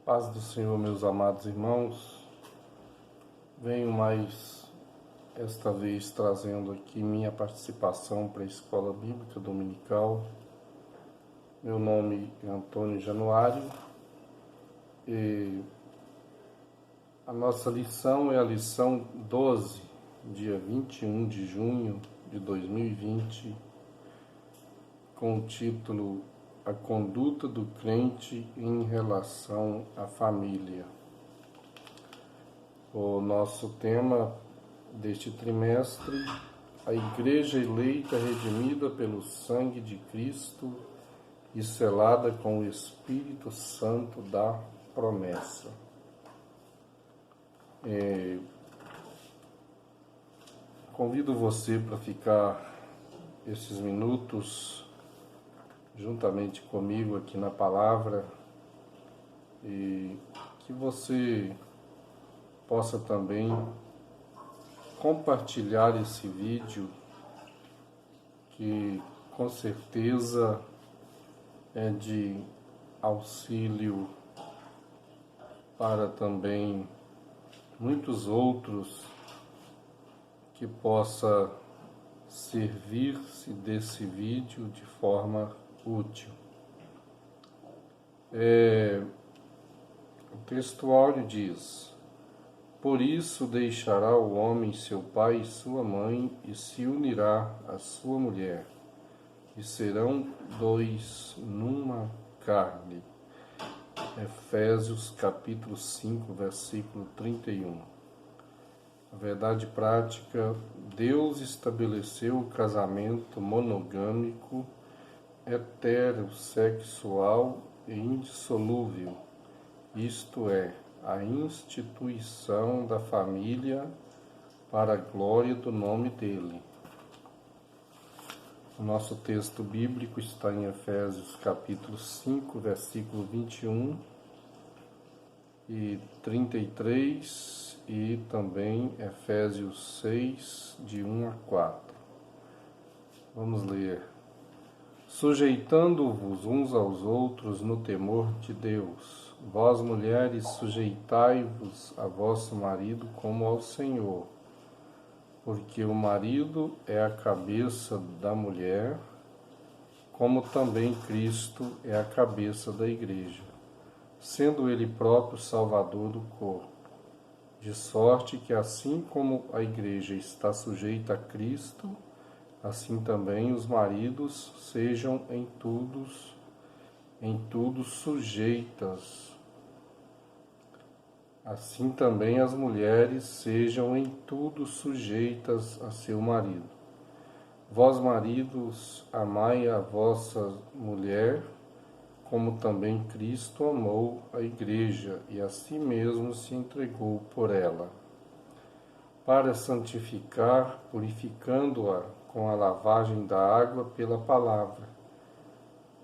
Paz do Senhor, meus amados irmãos. Venho mais esta vez trazendo aqui minha participação para a Escola Bíblica Dominical. Meu nome é Antônio Januário e a nossa lição é a lição 12, dia 21 de junho de 2020, com o título A Conduta do Crente em Relação à Família. O nosso tema deste trimestre, a Igreja eleita, redimida pelo sangue de Cristo e selada com o Espírito Santo da promessa. Convido você para ficar esses minutos juntamente comigo aqui na palavra e que você possa também compartilhar esse vídeo, que com certeza é de auxílio para também muitos outros, que possa servir-se desse vídeo de forma útil. O textuário diz: Por isso deixará o homem seu pai e sua mãe, e se unirá à sua mulher, e serão dois numa carne. Efésios capítulo 5, versículo 31. A verdade prática: Deus estabeleceu o casamento monogâmico, heterossexual e indissolúvel, isto é, a instituição da família para a glória do nome dele. O nosso texto bíblico está em Efésios capítulo 5, versículo 21 e 33 e também Efésios 6, de 1 a 4. Vamos ler. Sujeitando-vos uns aos outros no temor de Deus, vós mulheres sujeitai-vos a vosso marido como ao Senhor, porque o marido é a cabeça da mulher, como também Cristo é a cabeça da igreja, sendo ele próprio Salvador do corpo. De sorte que assim como a igreja está sujeita a Cristo, assim também os maridos sejam em tudo sujeitas. Assim também as mulheres sejam em tudo sujeitas a seu marido. Vós, maridos, amai a vossa mulher, como também Cristo amou a igreja e a si mesmo se entregou por ela, para santificar, purificando-a com a lavagem da água pela palavra,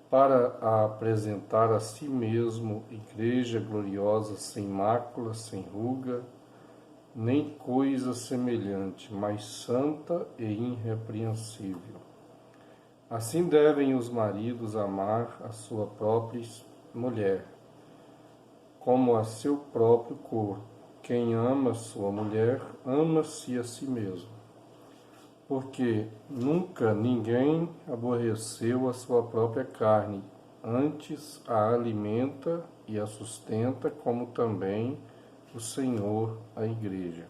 para a apresentar a si mesmo igreja gloriosa, sem mácula, sem ruga, nem coisa semelhante, mas santa e irrepreensível. Assim devem os maridos amar a sua própria mulher, como a seu próprio corpo. Quem ama sua mulher, ama-se a si mesmo. Porque nunca ninguém aborreceu a sua própria carne, antes a alimenta e a sustenta, como também o Senhor a igreja.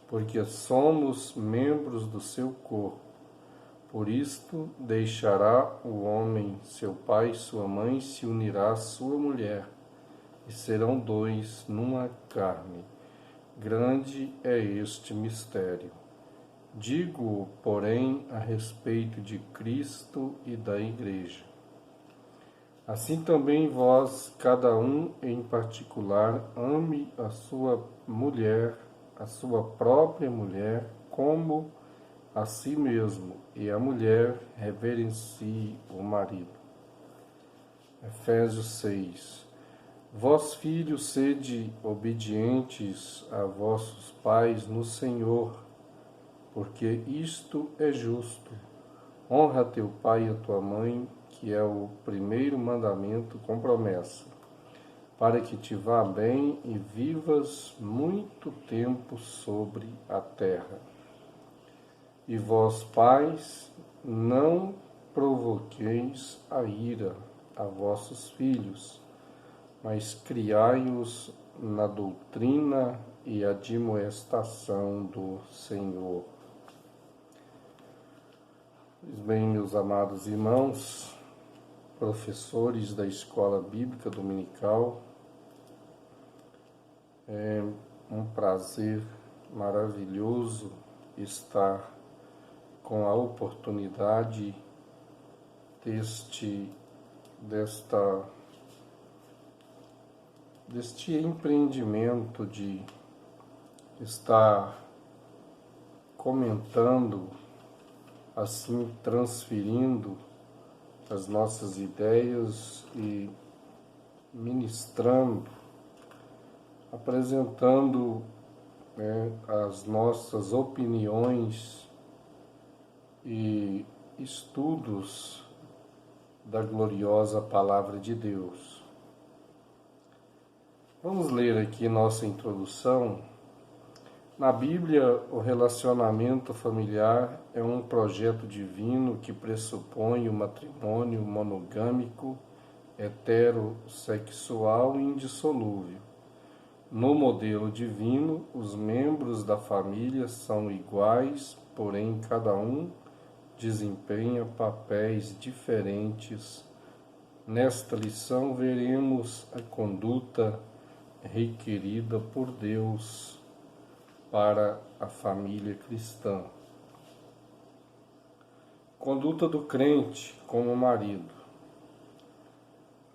Porque somos membros do seu corpo. Por isto deixará o homem seu pai e sua mãe, se unirá à sua mulher, e serão dois numa carne. Grande é este mistério. Digo, porém, a respeito de Cristo e da Igreja. Assim também vós, cada um em particular, ame a sua mulher, a sua própria mulher, como a si mesmo, e a mulher reverencie o marido. Efésios 6. Vós, filhos, sede obedientes a vossos pais no Senhor, porque isto é justo. Honra teu pai e a tua mãe, que é o primeiro mandamento com promessa, para que te vá bem e vivas muito tempo sobre a terra. E vós, pais, não provoqueis a ira a vossos filhos, mas criai-os na doutrina e admoestação do Senhor. Pois bem, meus amados irmãos, professores da Escola Bíblica Dominical, é um prazer maravilhoso estar com a oportunidade deste empreendimento de estar comentando, assim transferindo as nossas ideias e ministrando, apresentando as nossas opiniões e estudos da gloriosa Palavra de Deus. Vamos ler aqui nossa introdução. Na Bíblia, o relacionamento familiar é um projeto divino que pressupõe o matrimônio monogâmico, heterossexual e indissolúvel. No modelo divino, os membros da família são iguais, porém cada um desempenha papéis diferentes. Nesta lição veremos a conduta requerida por Deus para a família cristã. Conduta do crente como marido.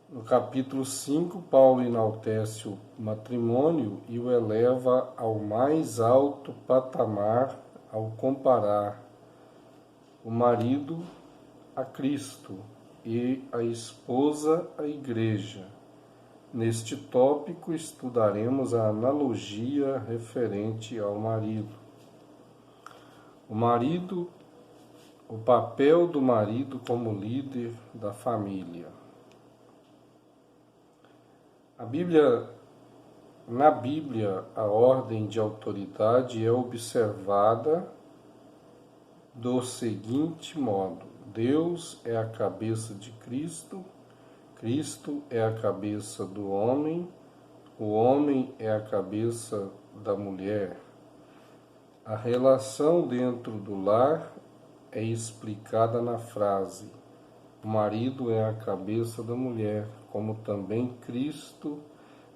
No capítulo 5, Paulo enaltece o matrimônio e o eleva ao mais alto patamar ao comparar o marido a Cristo e a esposa à Igreja. Neste tópico estudaremos a analogia referente ao marido. O papel do marido como líder da família. Na Bíblia, a ordem de autoridade é observada do seguinte modo: Deus é a cabeça de Cristo, Cristo é a cabeça do homem, o homem é a cabeça da mulher. A relação dentro do lar é explicada na frase: o marido é a cabeça da mulher, como também Cristo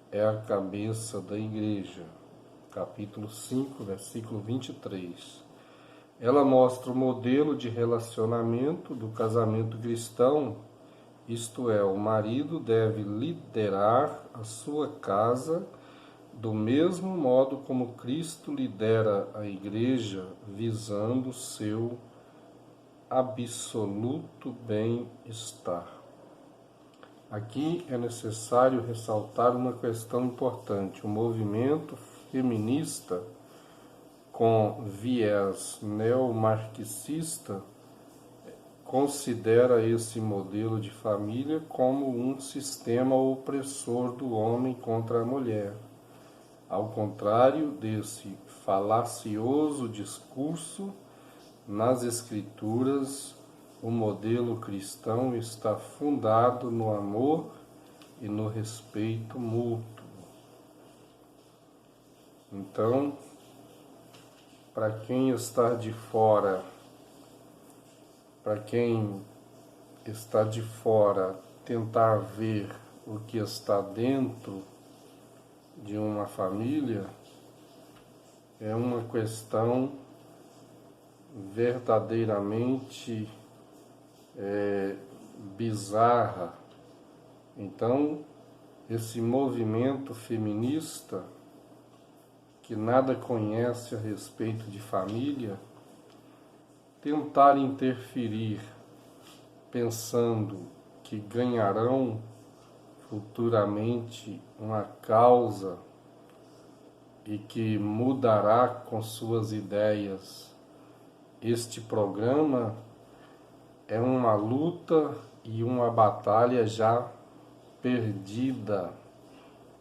é a cabeça da Igreja. Capítulo 5, versículo 23. Ela mostra o modelo de relacionamento do casamento cristão, isto é, o marido deve liderar a sua casa do mesmo modo como Cristo lidera a Igreja, visando seu absoluto bem-estar. Aqui é necessário ressaltar uma questão importante. O movimento feminista com viés neomarxista considera esse modelo de família como um sistema opressor do homem contra a mulher. Ao contrário desse falacioso discurso, nas Escrituras, o modelo cristão está fundado no amor e no respeito mútuo. Então, para quem está de fora, tentar ver o que está dentro de uma família, é uma questão verdadeiramente bizarra. Então, esse movimento feminista, que nada conhece a respeito de família, tentar interferir pensando que ganharão futuramente uma causa e que mudará com suas ideias este programa, é uma luta e uma batalha já perdida.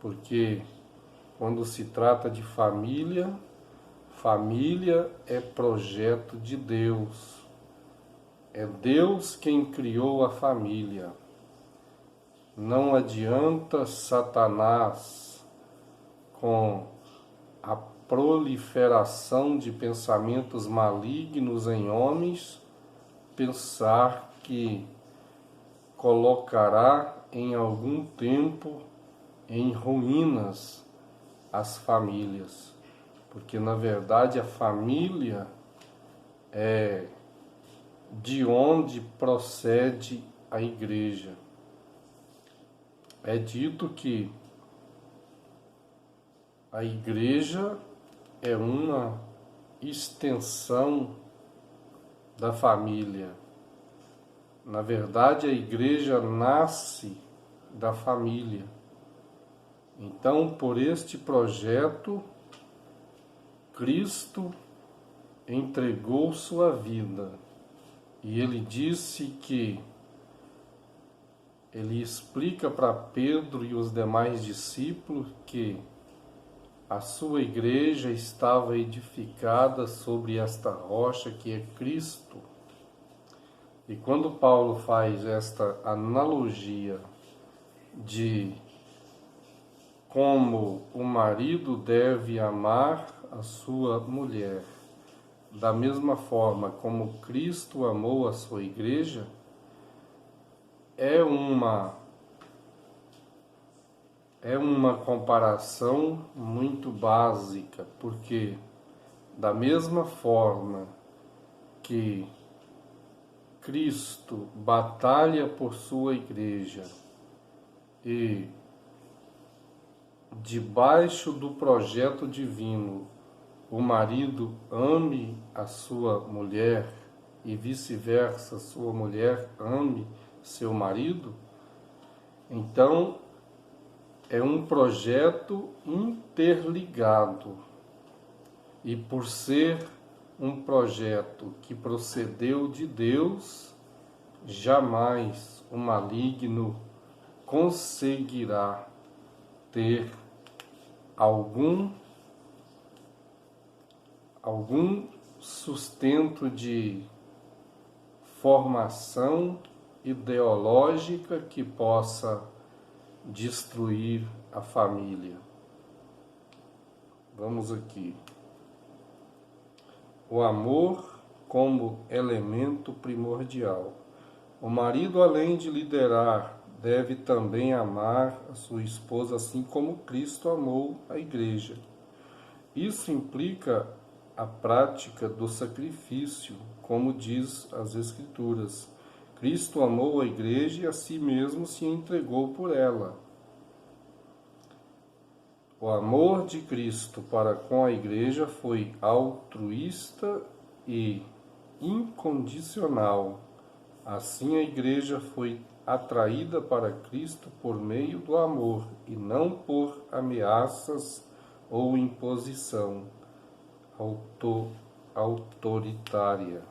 porque quando se trata de família, família é projeto de Deus. É Deus quem criou a família. Não adianta Satanás, com a proliferação de pensamentos malignos em homens, pensar que colocará em algum tempo em ruínas as famílias, porque na verdade a família é de onde procede a igreja. É dito que a igreja é uma extensão da família. Na verdade, a igreja nasce da família. Então, por este projeto, Cristo entregou sua vida. E ele disse que ele explica para Pedro e os demais discípulos que a sua igreja estava edificada sobre esta rocha que é Cristo. E quando Paulo faz esta analogia de como o marido deve amar a sua mulher, da mesma forma como Cristo amou a sua igreja, é uma comparação muito básica, porque da mesma forma que Cristo batalha por sua igreja e debaixo do projeto divino o marido ame a sua mulher e vice-versa, sua mulher ame seu marido, então é um projeto interligado. E por ser um projeto que procedeu de Deus, jamais o maligno conseguirá ter algum sustento de formação ideológica que possa destruir a família. Vamos aqui. O amor como elemento primordial. O marido, além de liderar, deve também amar a sua esposa assim como Cristo amou a igreja. Isso implica a prática do sacrifício, como diz as Escrituras. Cristo amou a igreja e a si mesmo se entregou por ela. O amor de Cristo para com a igreja foi altruísta e incondicional. Assim, a igreja foi atraída para Cristo por meio do amor e não por ameaças ou imposição autoritária.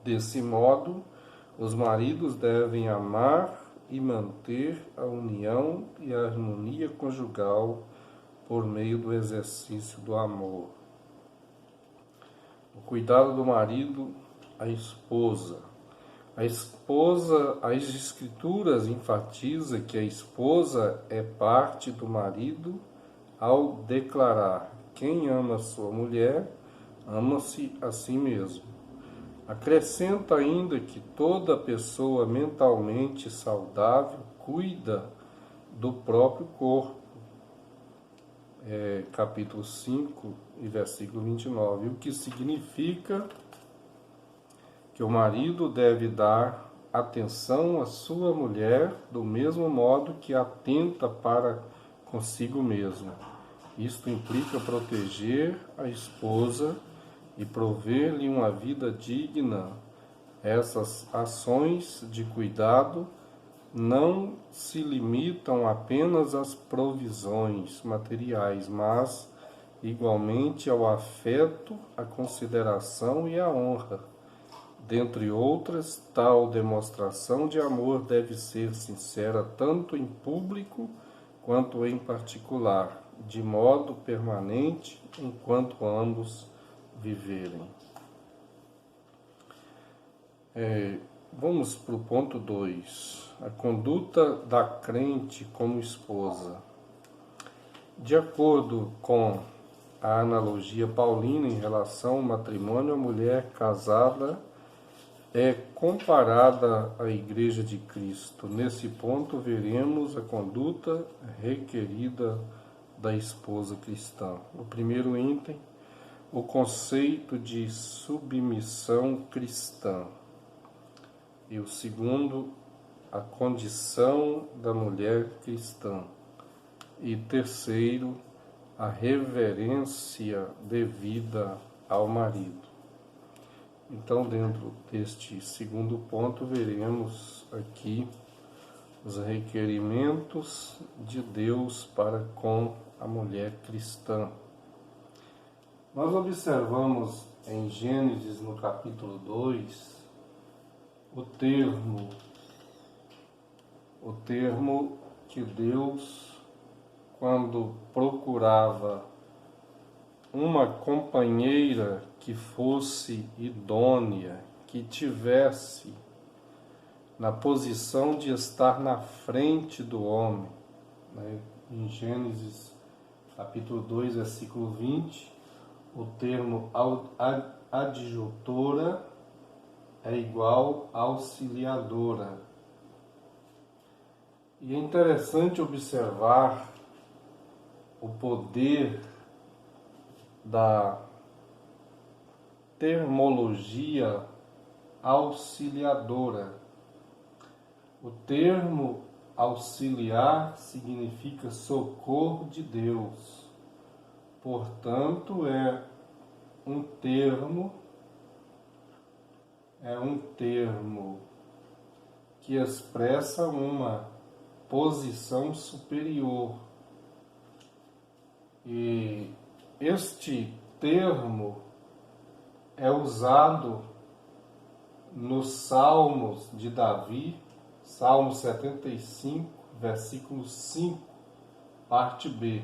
Desse modo, os maridos devem amar e manter a união e a harmonia conjugal por meio do exercício do amor. O cuidado do marido à esposa. As Escrituras enfatizam que a esposa é parte do marido ao declarar: quem ama sua mulher, ama-se a si mesmo. Acrescenta ainda que toda pessoa mentalmente saudável cuida do próprio corpo. Capítulo 5 e versículo 29. O que significa que o marido deve dar atenção à sua mulher do mesmo modo que atenta para consigo mesmo. Isto implica proteger a esposa e prover-lhe uma vida digna. Essas ações de cuidado não se limitam apenas às provisões materiais, mas igualmente ao afeto, à consideração e à honra. Dentre outras, tal demonstração de amor deve ser sincera tanto em público quanto em particular, de modo permanente, enquanto ambos viverem. Vamos para o ponto 2. A conduta da crente como esposa. De acordo com a analogia paulina em relação ao matrimônio, a mulher casada é comparada à Igreja de Cristo. Nesse ponto, veremos a conduta requerida da esposa cristã. O primeiro item, o conceito de submissão cristã. E o segundo, a condição da mulher cristã. E terceiro, a reverência devida ao marido. Então, dentro deste segundo ponto, veremos aqui os requerimentos de Deus para com a mulher cristã. Nós observamos em Gênesis, no capítulo 2, o termo que Deus, quando procurava uma companheira que fosse idônea, que tivesse na posição de estar na frente do homem, né? Em Gênesis capítulo 2, versículo 20, o termo adjutora é igual a auxiliadora. E é interessante observar o poder da termologia auxiliadora. O termo auxiliar significa socorro de Deus. Portanto, é um termo que expressa uma posição superior. E este termo é usado nos Salmos de Davi, Salmo 75, versículo 5, parte B.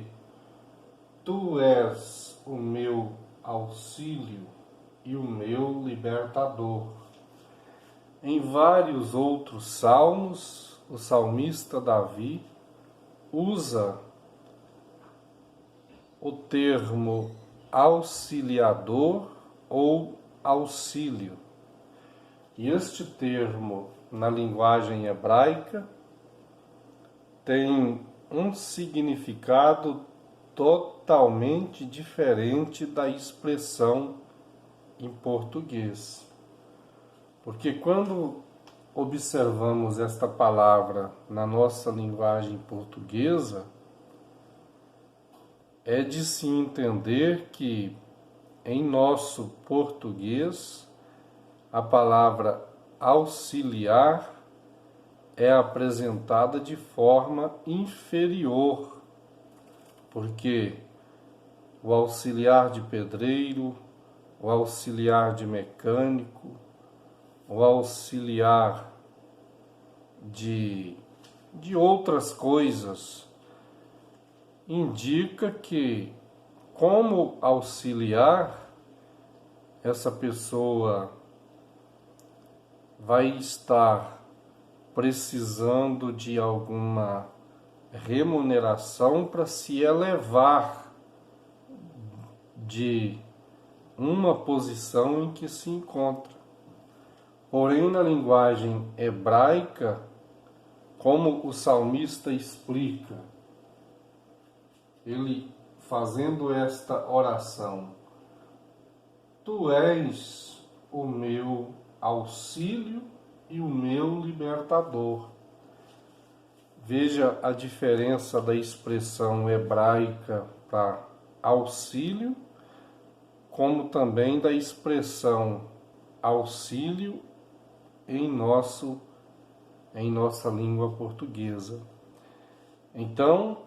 Tu és o meu auxílio e o meu libertador. Em vários outros salmos, o salmista Davi usa o termo auxiliador ou auxílio. E este termo, na linguagem hebraica, tem um significado totalmente diferente da expressão em português. Porque quando observamos esta palavra na nossa linguagem portuguesa, é de se entender que em nosso português a palavra auxiliar é apresentada de forma inferior, porque o auxiliar de pedreiro, o auxiliar de mecânico, o auxiliar de outras coisas, indica que, como auxiliar, essa pessoa vai estar precisando de alguma remuneração para se elevar de uma posição em que se encontra. Porém, na linguagem hebraica, como o salmista explica, ele fazendo esta oração: Tu és o meu auxílio e o meu libertador. Veja a diferença da expressão hebraica para auxílio, como também da expressão auxílio em nossa língua portuguesa. Então,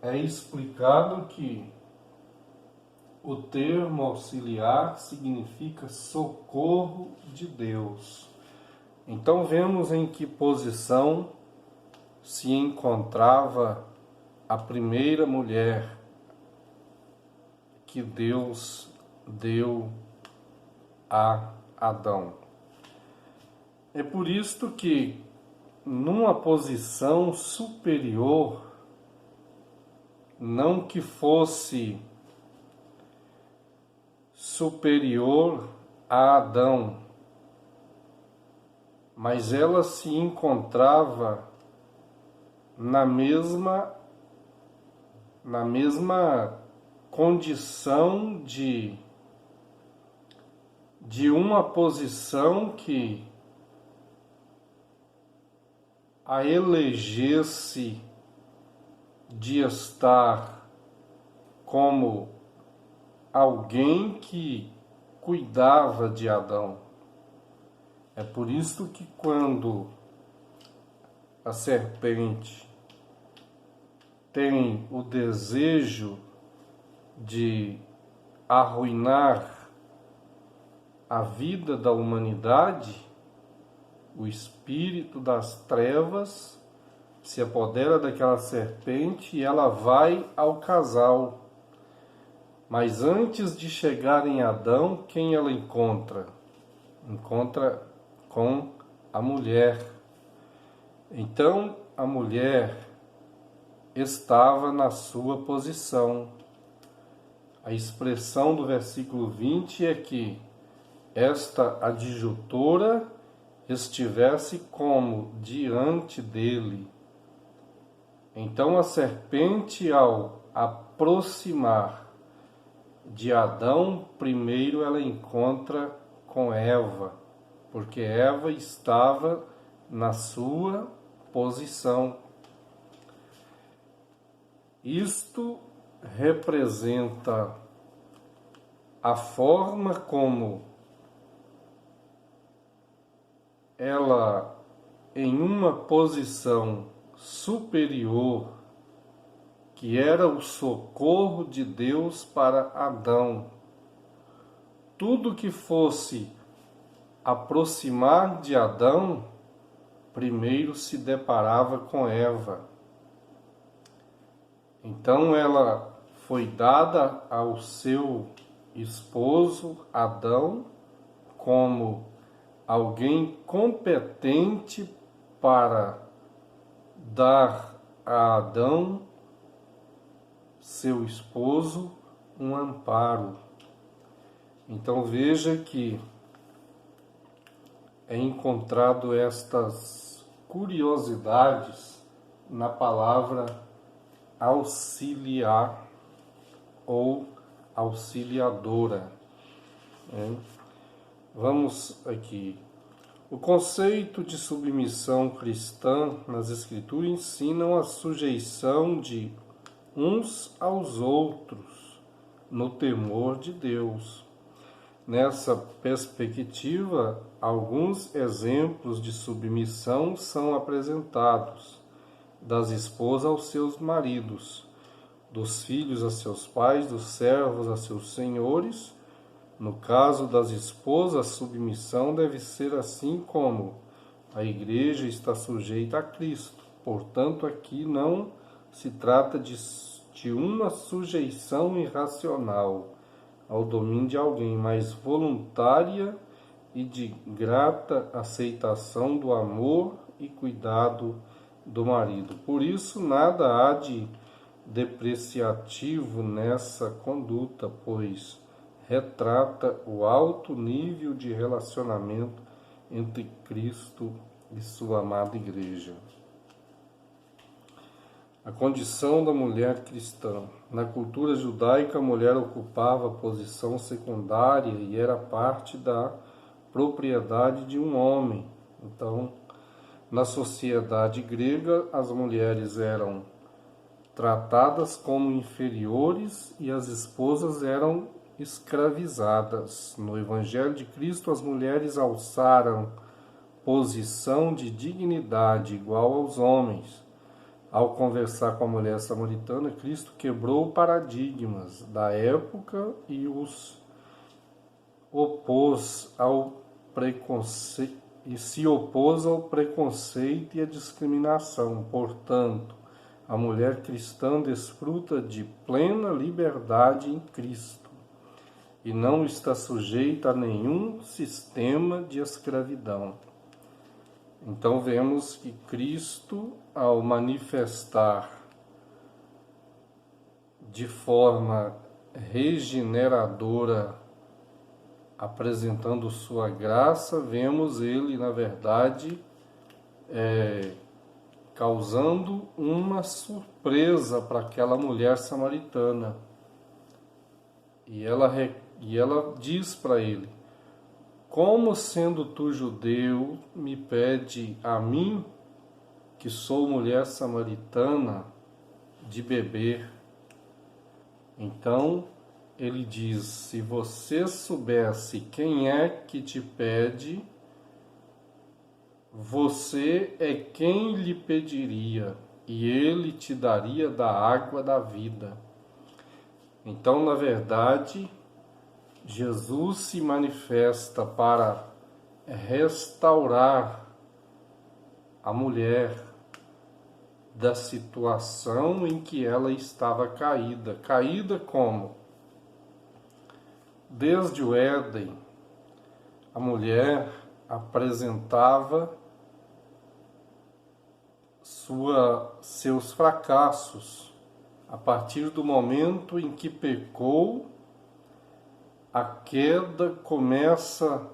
é explicado que o termo auxiliar significa socorro de Deus. Então, vemos em que posição se encontrava a primeira mulher que Deus deu a Adão. É por isto que, numa posição superior, não que fosse superior a Adão, mas ela se encontrava na mesma condição de uma posição que a elegesse de estar como alguém que cuidava de Adão. É por isso que quando a serpente tem o desejo de arruinar a vida da humanidade, o espírito das trevas se apodera daquela serpente e ela vai ao casal. Mas antes de chegar em Adão, quem ela encontra? Encontra com a mulher. Então, a mulher estava na sua posição. A expressão do versículo 20 é que esta adjutora estivesse como diante dele. Então a serpente, ao aproximar de Adão, primeiro ela encontra com Eva, porque Eva estava na sua posição. Isto representa a forma como ela, em uma posição superior, que era o socorro de Deus para Adão, tudo que fosse aproximar de Adão, primeiro se deparava com Eva. Então ela foi dada ao seu esposo Adão como alguém competente para dar a Adão, seu esposo, um amparo. Então veja que é encontrado estas curiosidades na palavra auxiliar ou auxiliadora. Vamos aqui. O conceito de submissão cristã nas Escrituras ensinam a sujeição de uns aos outros no temor de Deus. Nessa perspectiva, alguns exemplos de submissão são apresentados: das esposas aos seus maridos, dos filhos a seus pais, dos servos a seus senhores. No caso das esposas, a submissão deve ser assim como a igreja está sujeita a Cristo. Portanto, aqui não se trata de uma sujeição irracional ao domínio de alguém, mas voluntária e de grata aceitação do amor e cuidado do marido. Por isso, nada há de depreciativo nessa conduta, pois retrata o alto nível de relacionamento entre Cristo e sua amada igreja. A condição da mulher cristã. Na cultura judaica, a mulher ocupava posição secundária e era parte da propriedade de um homem. Então, na sociedade grega, as mulheres eram tratadas como inferiores e as esposas eram escravizadas. No Evangelho de Cristo, as mulheres alçaram posição de dignidade igual aos homens. Ao conversar com a mulher samaritana, Cristo quebrou paradigmas da época e os opôs ao e se opôs ao preconceito e à discriminação. Portanto, a mulher cristã desfruta de plena liberdade em Cristo e não está sujeita a nenhum sistema de escravidão. Então vemos que Cristo, ao manifestar de forma regeneradora, apresentando sua graça, vemos ele, na verdade, causando uma surpresa para aquela mulher samaritana. E ela diz para ele: como sendo tu judeu, me pede a mim, que sou mulher samaritana, de beber? Então ele diz: se você soubesse quem é que te pede, você é quem lhe pediria, e ele te daria da água da vida. Então, na verdade, Jesus se manifesta para restaurar a mulher da situação em que ela estava caída. Caída como? Desde o Éden, a mulher apresentava seus fracassos. A partir do momento em que pecou, a queda começa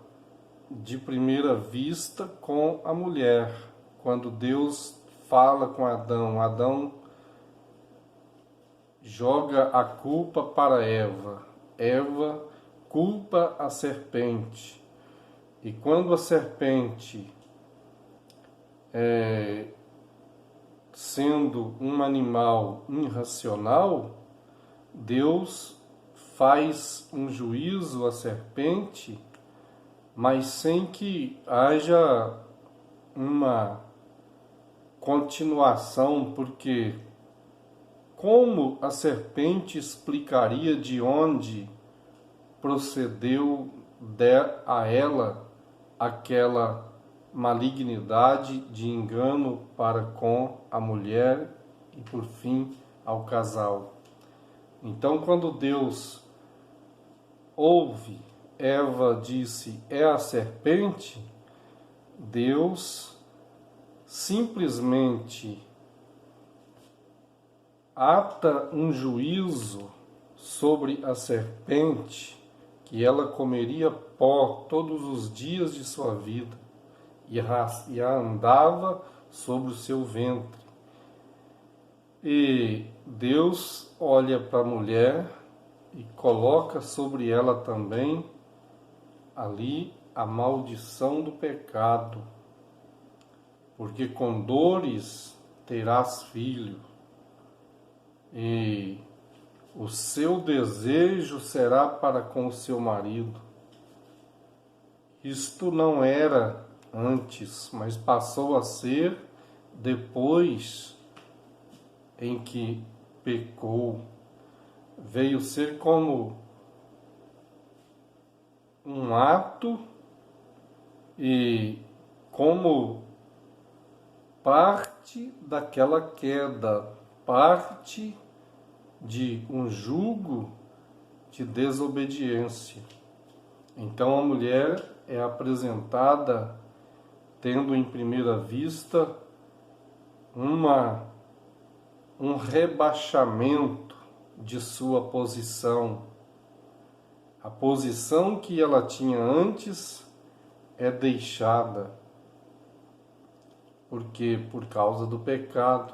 de primeira vista com a mulher. Quando Deus fala com Adão, Adão joga a culpa para Eva. Eva culpa a serpente. E quando a serpente, sendo um animal irracional, Deus faz um juízo à serpente, mas sem que haja uma continuação, porque como a serpente explicaria de onde procedeu a ela aquela malignidade de engano para com a mulher e, por fim, ao casal? Então, quando Deus ouve, Eva disse: é a serpente, Deus simplesmente ata um juízo sobre a serpente, que ela comeria pó todos os dias de sua vida e a andava sobre o seu ventre. E Deus olha para a mulher e coloca sobre ela também ali a maldição do pecado, porque com dores terás filho, e o seu desejo será para com o seu marido. Isto não era antes, mas passou a ser depois em que pecou. Veio ser como um ato e como parte daquela queda, parte de um jugo de desobediência. Então a mulher é apresentada tendo em primeira vista um rebaixamento de sua posição. A posição que ela tinha antes é deixada. Por quê? Por causa do pecado.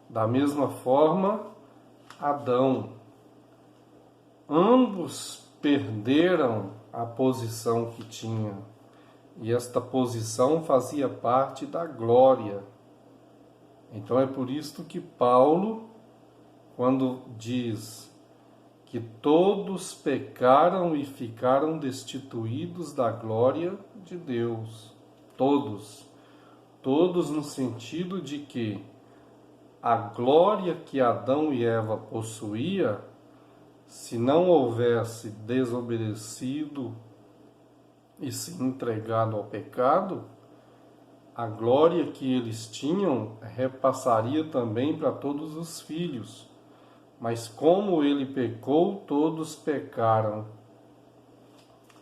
Da mesma forma, Adão. Ambos perderam a posição que tinham. E esta posição fazia parte da glória. Então é por isso que Paulo, quando diz que todos pecaram e ficaram destituídos da glória de Deus, todos no sentido de que a glória que Adão e Eva possuía, se não houvesse desobedecido e se entregado ao pecado, a glória que eles tinham repassaria também para todos os filhos. Mas como ele pecou, todos pecaram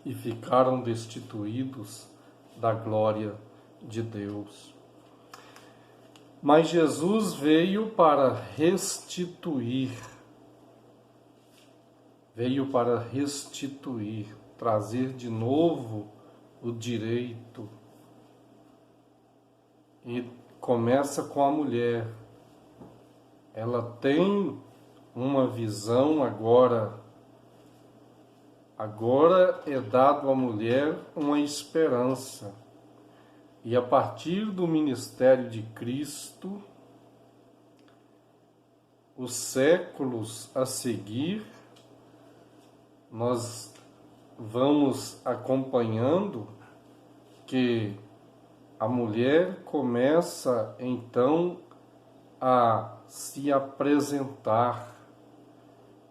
e ficaram destituídos da glória de Deus. Mas Jesus veio para restituir, trazer de novo o direito. E começa com a mulher. Ela tem uma visão agora. Agora é dado à mulher uma esperança. E a partir do ministério de Cristo, os séculos a seguir, nós vamos acompanhando que a mulher começa então a se apresentar.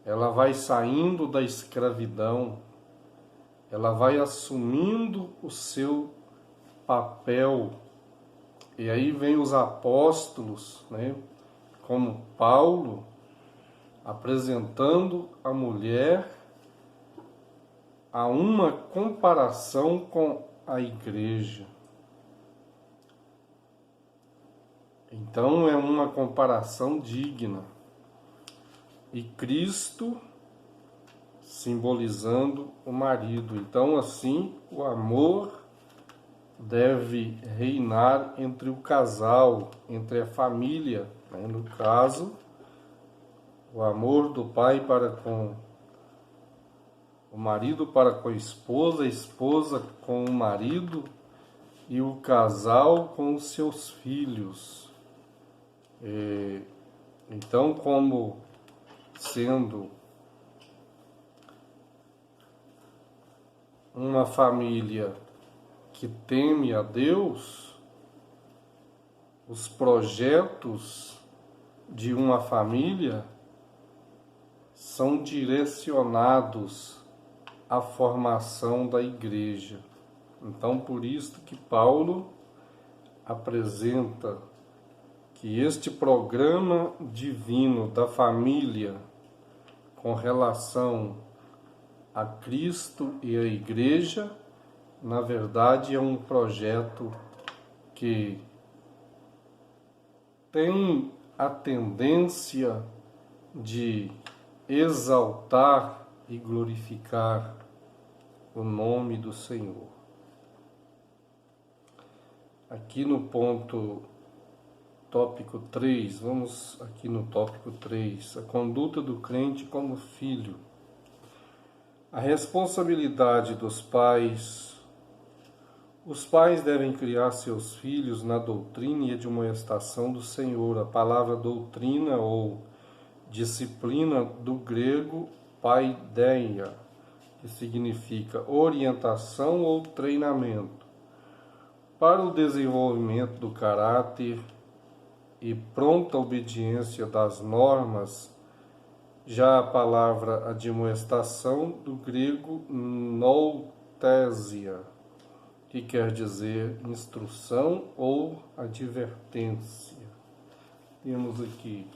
Ela vai saindo da escravidão, ela vai assumindo o seu papel. E aí vem os apóstolos, né, como Paulo, apresentando a mulher a uma comparação com a igreja. Então é uma comparação digna. E Cristo simbolizando o marido. Então, assim, o amor deve reinar entre o casal, entre a família, né? No caso, o amor do pai para com o marido para com a esposa com o marido e o casal com os seus filhos. Então, como sendo uma família que teme a Deus, os projetos de uma família são direcionados à formação da igreja. Então, por isso que Paulo apresenta que este programa divino da família com relação a Cristo e a igreja, na verdade é um projeto que tem a tendência de exaltar e glorificar o nome do Senhor. Aqui no tópico 3, vamos aqui no tópico 3, a conduta do crente como filho. A responsabilidade dos pais. Os pais devem criar seus filhos na doutrina e admoestação do Senhor. A palavra doutrina ou disciplina do grego paideia, que significa orientação ou treinamento, para o desenvolvimento do caráter e pronta obediência das normas. Já a palavra admoestação do grego noutésia, que quer dizer instrução ou advertência. Temos aqui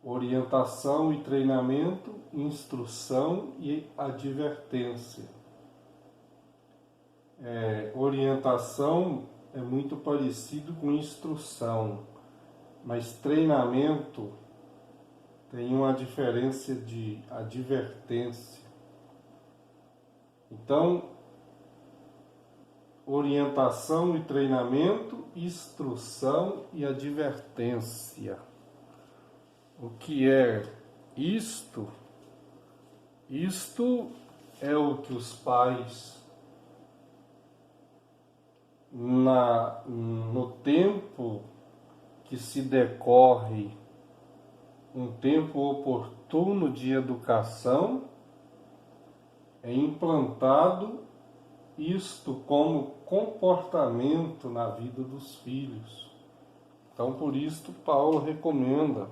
orientação e treinamento, instrução e advertência. Orientação é muito parecido com instrução, mas treinamento tem uma diferença de advertência. Então, orientação e treinamento, instrução e advertência. O que é isto? Isto é o que os pais, no tempo que se decorre um tempo oportuno de educação, é implantado isto como comportamento na vida dos filhos. Então, por isto, Paulo recomenda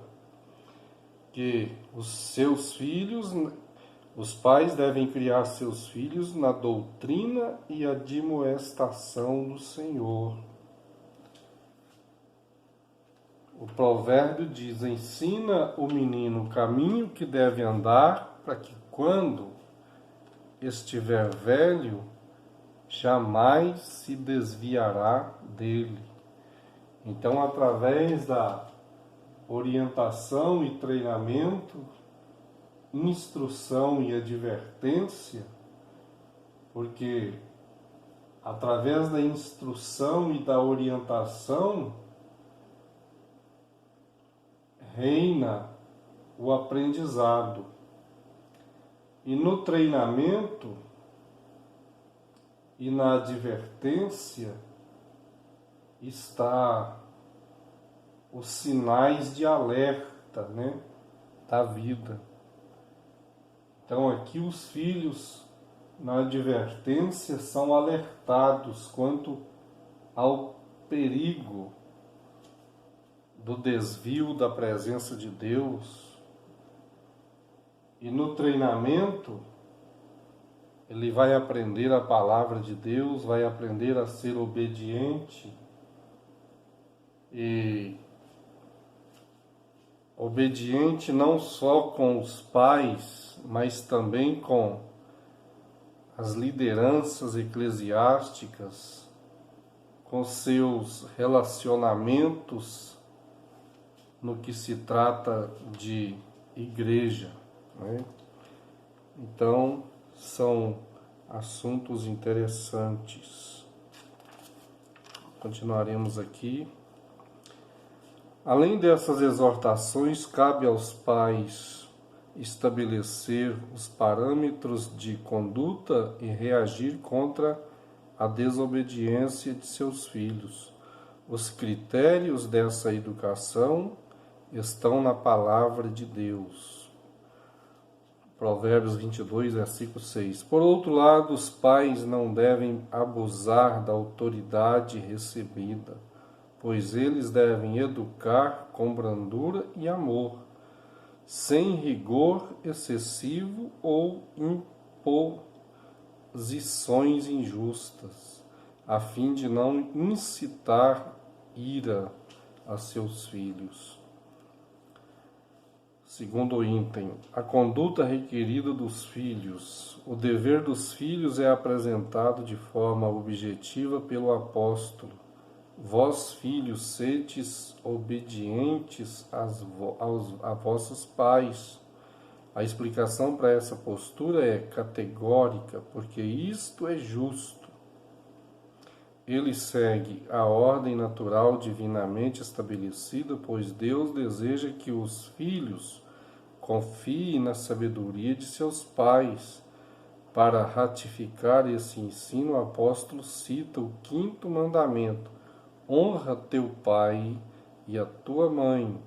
que os seus filhos Os pais devem criar seus filhos na doutrina e admoestação do Senhor. O provérbio diz: ensina o menino o caminho que deve andar, para que quando estiver velho, jamais se desviará dele. Então, através da orientação e treinamento, instrução e advertência, porque através da instrução e da orientação reina o aprendizado. E no treinamento e na advertência está os sinais de alerta, da vida. Então aqui os filhos na advertência são alertados quanto ao perigo do desvio da presença de Deus. E no treinamento ele vai aprender a palavra de Deus, vai aprender a ser obediente e obediente não só com os pais, mas também com as lideranças eclesiásticas, com seus relacionamentos no que se trata de igreja, Então, são assuntos interessantes. Continuaremos aqui. Além dessas exortações, cabe aos pais estabelecer os parâmetros de conduta e reagir contra a desobediência de seus filhos. Os critérios dessa educação estão na palavra de Deus. Provérbios 22, versículo 6. Por outro lado, os pais não devem abusar da autoridade recebida, pois eles devem educar com brandura e amor, sem rigor excessivo ou imposições injustas, a fim de não incitar ira a seus filhos. Segundo item, a conduta requerida dos filhos. O dever dos filhos é apresentado de forma objetiva pelo apóstolo. Vós, filhos, sedes obedientes a vossos pais. A explicação para essa postura é categórica, porque isto é justo. Ele segue a ordem natural divinamente estabelecida, pois Deus deseja que os filhos confiem na sabedoria de seus pais. Para ratificar esse ensino, o apóstolo cita o 5º mandamento: honra teu pai e a tua mãe,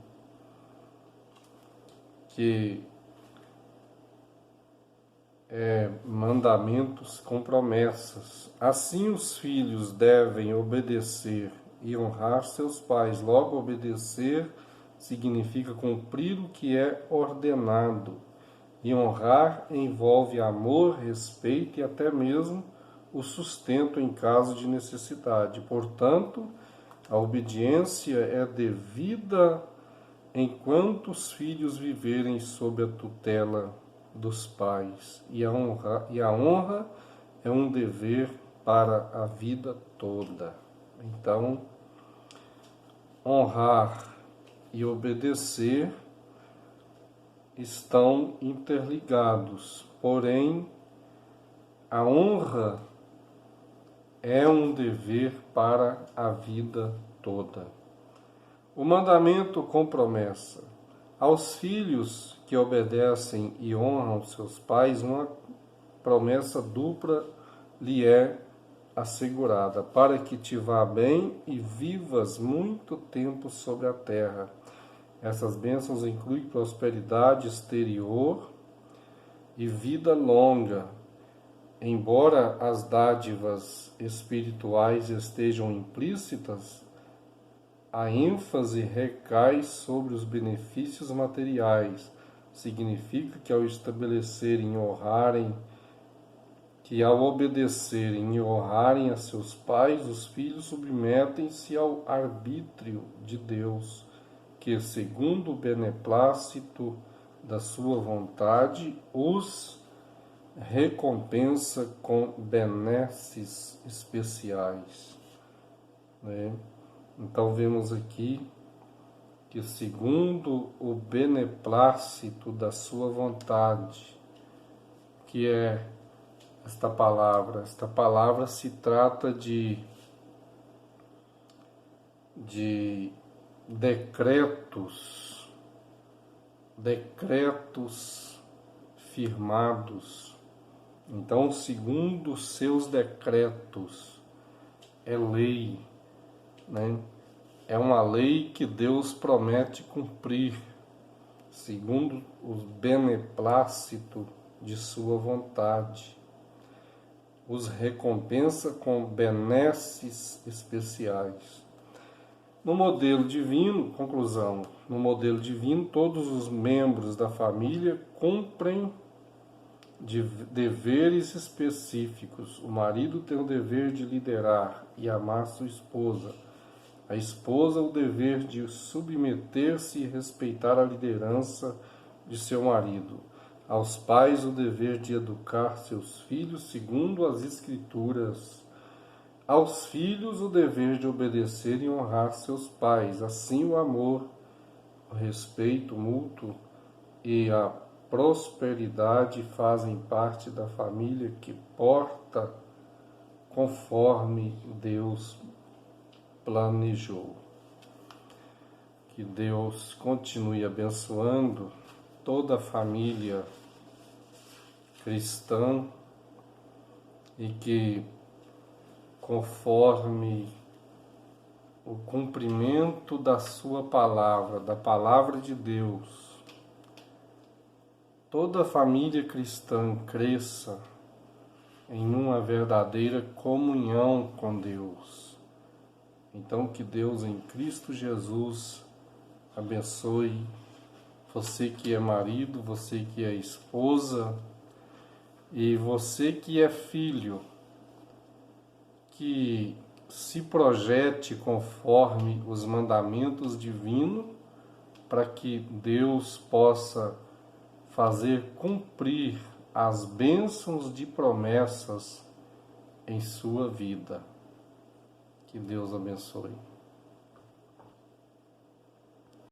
que é mandamentos com promessas. Assim os filhos devem obedecer e honrar seus pais. Logo, obedecer significa cumprir o que é ordenado, e honrar envolve amor, respeito e até mesmo o sustento em caso de necessidade. Portanto, a obediência é devida enquanto os filhos viverem sob a tutela dos pais, e a honra é um dever para a vida toda. Então, honrar e obedecer estão interligados, porém a honra é um dever para a vida toda. O mandamento com promessa. Aos filhos que obedecem e honram seus pais, uma promessa dupla lhe é assegurada, para que te vá bem e vivas muito tempo sobre a terra. Essas bênçãos incluem prosperidade exterior e vida longa. Embora as dádivas espirituais estejam implícitas, a ênfase recai sobre os benefícios materiais. significa que ao estabelecerem e honrarem, que ao obedecerem e honrarem a seus pais, os filhos submetem-se ao arbítrio de Deus, que, segundo o beneplácito da sua vontade, os recompensa com benesses especiais, né? Então vemos aqui que, segundo o beneplácito da sua vontade, que é esta palavra se trata de decretos firmados. Então, segundo os seus decretos, é lei, né? É uma lei que Deus promete cumprir, segundo o beneplácito de sua vontade. Os recompensa com benesses especiais. No modelo divino, conclusão, no modelo divino, todos os membros da família cumprem deveres específicos. O marido tem o dever de liderar e amar sua esposa. A esposa o dever de submeter-se e respeitar a liderança de seu marido. Aos pais o dever de educar seus filhos segundo as Escrituras. Aos filhos o dever de obedecer e honrar seus pais. Assim o amor, o respeito mútuo e a prosperidade fazem parte da família que porta conforme Deus planejou. Que Deus continue abençoando toda a família cristã e que, conforme o cumprimento da sua palavra, da palavra de Deus, toda a família cristã cresça em uma verdadeira comunhão com Deus. Então, que Deus em Cristo Jesus abençoe você que é marido, você que é esposa e você que é filho, que se projete conforme os mandamentos divinos para que Deus possa fazer cumprir as bênçãos de promessas em sua vida. Que Deus abençoe.